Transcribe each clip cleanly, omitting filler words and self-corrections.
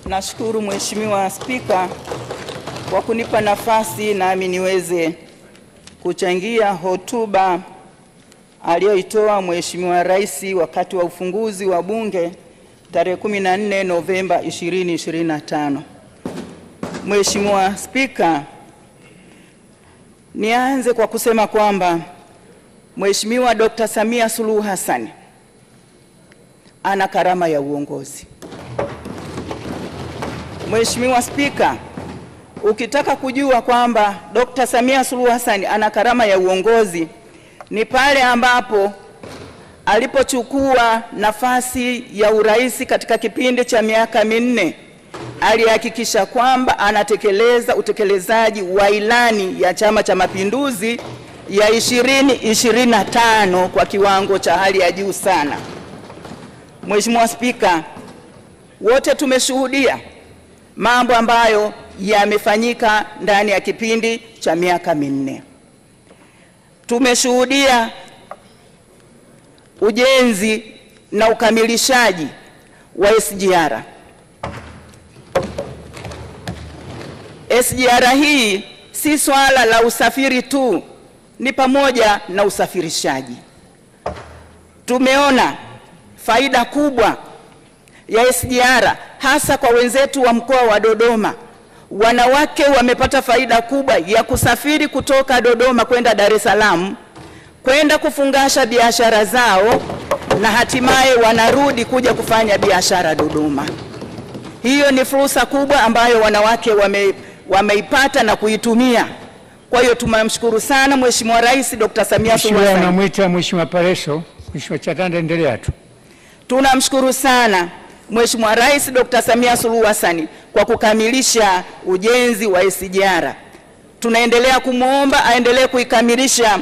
Nashukuru Mheshimiwa Spika kwa kunipa nafasi nami niweze kuchangia hotuba aliyoitoa Mheshimiwa Rais wakati wa ufunguzi wa Bunge tarehe 14 Novemba 2025. Mheshimiwa Spika, nianze kwa kusema kwamba Mheshimiwa Dr. Samia Suluhu Hassan ana karama ya uongozi. Mheshimiwa Spika, ukitaka kujua kwamba Dr. Samia Suluhu Hassan ana karama ya uongozi ni pale ambapo alipochukua nafasi ya urais katika kipindi cha miaka minne, alihakikisha kwamba anatekeleza utekelezaji wa ilani ya Chama cha Mapinduzi ya 2025 kwa kiwango cha hali ya juu sana. Mheshimiwa Spika, wote tumeshuhudia mambo ambayo yamefanyika ndani ya kipindi cha miaka minne. Tumeshuhudia ujenzi na ukamilishaji wa SGR. SGR hii si swala la usafiri tu, ni pamoja na usafirishaji. Tumeona faida kubwa ya SGR hasa kwa wenzetu wa mkoa wa Dodoma. Wanawake wamepata faida kubwa ya kusafiri kutoka Dodoma kwenda Dar es Salaam, kwenda kufungasha biashara zao na hatimaye wanarudi kuja kufanya biashara Dodoma. Hiyo ni fursa kubwa ambayo wanawake wameipata na kuitumia. Kwa hiyo tumamshukuru sana Mheshimiwa Rais Dr. Samia Suluhu Hassan. Mheshimiwa namuita Mheshimiwa Pareso. Mheshimiwa Chatanda, endelea tu. Tunamshukuru sana Mheshimiwa Rais Dr. Samia Suluhu Hassan kwa kukamilisha ujenzi wa SGR. Tunaendelea kumuomba aendelee kuikamilisha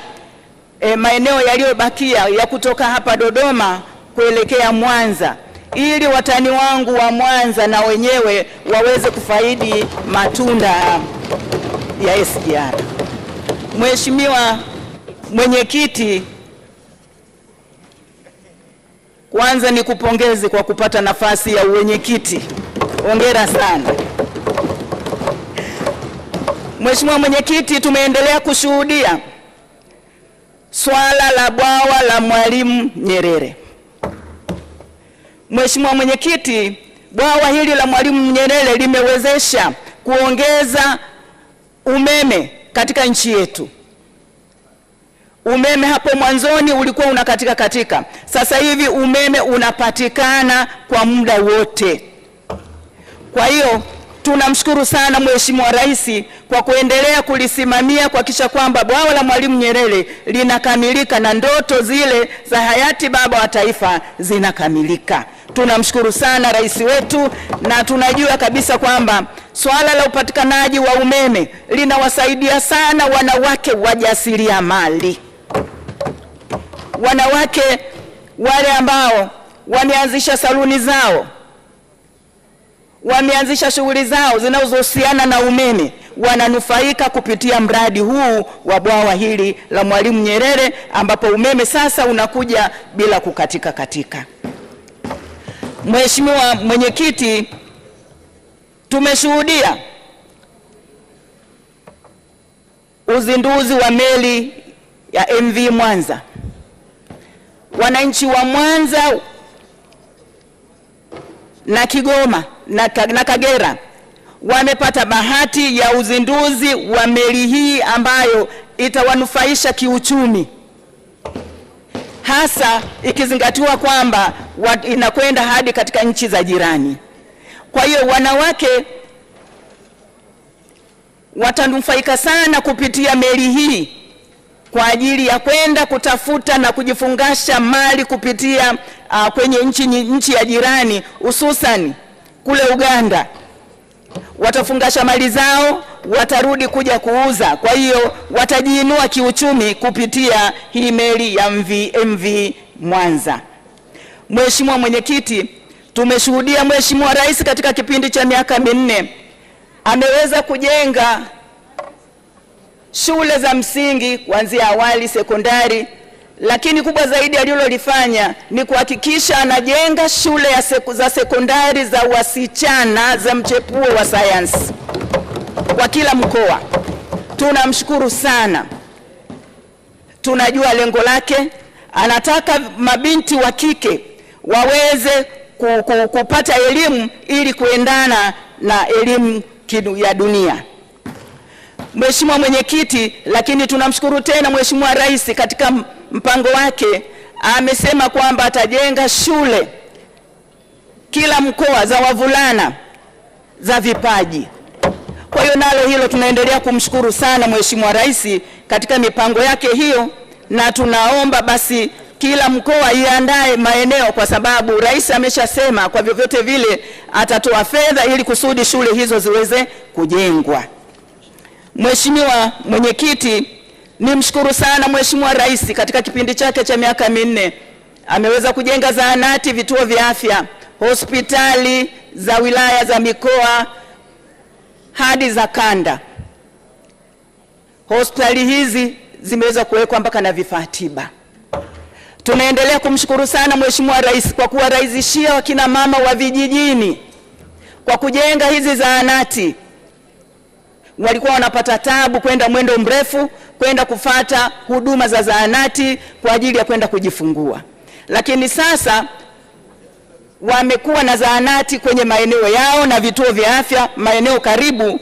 maeneo yaliyobakia ya kutoka hapa Dodoma kuelekea Mwanza, ili watani wangu wa Mwanza na wenyewe waweze kufaidi matunda ya SGR. Mheshimiwa Mwenyekiti, kwanza nikupongeze kwa kupata nafasi ya uwenyekiti. Hongera sana. Mheshimiwa Mwenyekiti, tumeendelea kushuhudia swala la bwawa la Mwalimu Nyerere. Mheshimiwa Mwenyekiti, bwawa hili la Mwalimu Nyerere limewezesha kuongeza umeme katika nchi yetu. Umeme hapo mwanzoni ulikuwa unakatika. Sasa hivi umeme unapatikana kwa muda wote. Kwa hiyo tunamshukuru sana Mheshimiwa Rais kwa kuendelea kulisimamia kuhakikisha kwamba bwawa la Mwalimu Nyerere linakamilika na ndoto zile za hayati baba wa taifa zinakamilika. Tunamshukuru sana rais wetu, na tunajua kabisa kwamba swala la upatikanaji wa umeme linawasaidia sana wanawake wajasiriamali. Wanawake wale ambao wameanzisha saluni zao, wameanzisha shughuli zao zinazohusiana na umeme, wananufaika kupitia mradi huu wa bwawa hili la Mwalimu Nyerere, ambapo umeme sasa unakuja bila kukatika. Mheshimiwa Mwenyekiti, tumeshuhudia uzinduzi wa meli ya MV Mwanza. Wananchi wa Mwanza na Kigoma na Kagera wamepata bahati ya uzinduzi wa meli hii ambayo itawanufaisha kiuchumi, hasa ikizingatiwa kwamba inakwenda hadi katika nchi za jirani. Kwa hiyo wanawake watanufaika sana kupitia meli hii kwa ajili ya kwenda kutafuta na kujifungasha mali kupitia kwenye nchi ya jirani, hususan kule Uganda. Watafungasha mali zao, watarudi kuja kuuza. Kwa hiyo watajiinua kiuchumi kupitia hii meli ya MV Mwanza. Mheshimiwa Mwenyekiti, tumeshuhudia Mheshimiwa Rais katika kipindi cha miaka minne ameweza kujenga shule za msingi kuanzia awali, sekondari, lakini kubwa zaidi alilolifanya ni kuhakikisha anajenga shule za sekondari za wasichana za mchepuo wa sayansi kwa kila mkoa. Tunamshukuru sana. Tunajua lengo lake, anataka mabinti wa kike waweze kupata elimu ili kuendana na elimu ya dunia. Mheshimiwa Mwenyekiti, lakini tunamshukuru tena Mheshimiwa Rais katika mpango wake amesema kwamba atajenga shule kila mkoa za wavulana za vipaji. Kwa hiyo nalo hilo tunaendelea kumshukuru sana Mheshimiwa Rais katika mipango yake hiyo, na tunaomba basi kila mkoa iandae maeneo, kwa sababu Rais ameshasema kwa vyovyote vile atatoa fedha ili kusudi shule hizo ziweze kujengwa. Mheshimiwa Mwenyekiti, nimshukuru sana Mheshimiwa Rais katika kipindi chake cha miaka 4 ameweza kujenga zahanati, vituo vya afya, hospitali za wilaya, za mikoa hadi za kanda. Hospitali hizi zimeweza kuwekwa mpaka na vifaa tiba. Tunaendelea kumshukuru sana Mheshimiwa Rais kwa kuwarahisishia wakina mama wa vijijini kwa kujenga hizi zahanati. Walikuwa wanapata tabu kwenda mwendo mrefu kwenda kufata huduma za zahanati kwa ajili ya kwenda kujifungua, lakini sasa wamekuwa na zahanati kwenye maeneo yao na vituo vya afya maeneo karibu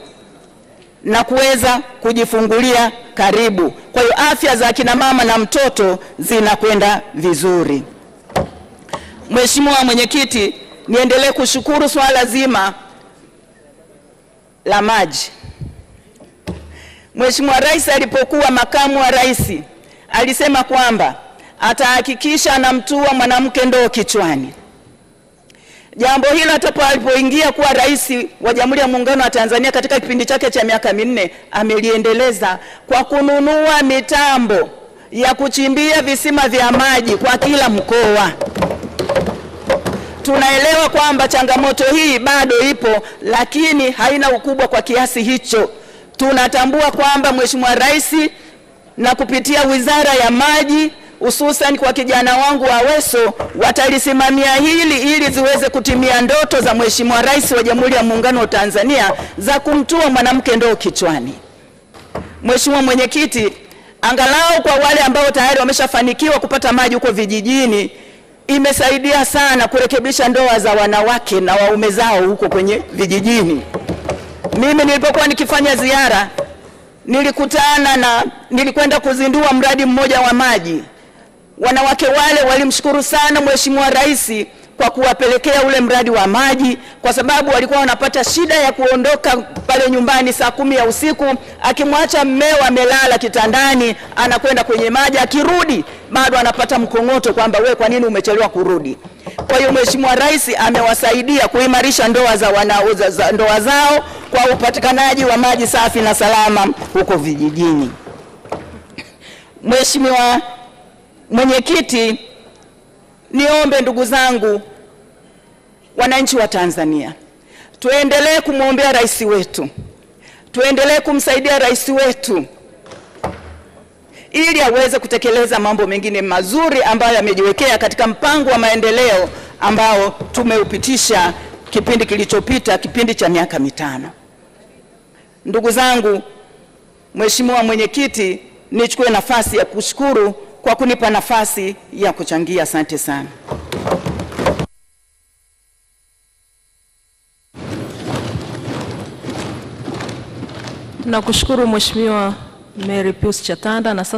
na kuweza kujifungulia karibu. Kwa hiyo afya za kina mama na mtoto zinakwenda vizuri. Mheshimiwa Mwenyekiti, niendelee kushukuru swala zima la maji. Mheshimiwa Rais alipokuwa makamu wa rais alisema kwamba atahakikisha anamtua mwanamke ndoo kichwani. Jambo hilo alipoingia kuwa rais wa Jamhuri ya Muungano wa Tanzania katika kipindi chake cha miaka 4 ameliendeleza kwa kununua mitambo ya kuchimbia visima vya maji kwa kila mkoa. Tunaelewa kwamba changamoto hii bado ipo, lakini haina ukubwa kwa kiasi hicho. Tunatambua kwamba Mheshimiwa Rais na kupitia Wizara ya Maji, hususan kwa kijana wangu wa Aweso, watalisimamia hili ili ziweze kutimia ndoto za Mheshimiwa Rais wa Jamhuri ya Muungano wa Tanzania za kumtua mwanamke ndoo kichwani. Mheshimiwa Mwenyekiti, angalau kwa wale ambao tayari wameshafanikiwa kupata maji huko vijijini, imesaidia sana kurekebisha ndoa za wanawake na waume zao huko kwenye vijijini. Mimi nilipokuwa nikifanya ziara nilikwenda kuzindua mradi mmoja wa maji. Wanawake wale walimshukuru sana Mheshimiwa Rais kwa kuwapelekea ule mradi wa maji, kwa sababu walikuwa wanapata shida ya kuondoka pale nyumbani saa 10 ya usiku, akimwacha mmeo amelala kitandani, anakwenda kwenye maji, akirudi bado anapata mkongoto kwamba wewe kwa nini umechelewa kurudi. Kwa hiyo Mheshimiwa Rais amewasaidia kuimarisha ndoa zao kwa upatikanaji wa maji safi na salama huko vijijini. Mheshimiwa Mwenyekiti, niombe ndugu zangu wananchi wa Tanzania, tuendelee kumwombea rais wetu, tuendelee kumsaidia rais wetu ili aweze kutekeleza mambo mengine mazuri ambayo amejiwekea katika mpango wa maendeleo ambao tumeupitisha kipindi kilichopita, kipindi cha miaka 5. Ndugu zangu, Mheshimiwa Mwenyekiti, nichukue nafasi ya kushukuru kwa kunipa nafasi ya kuchangia. Asante sana. Tunakushukuru Mheshimiwa Mary Pius Chatanda. Na sasa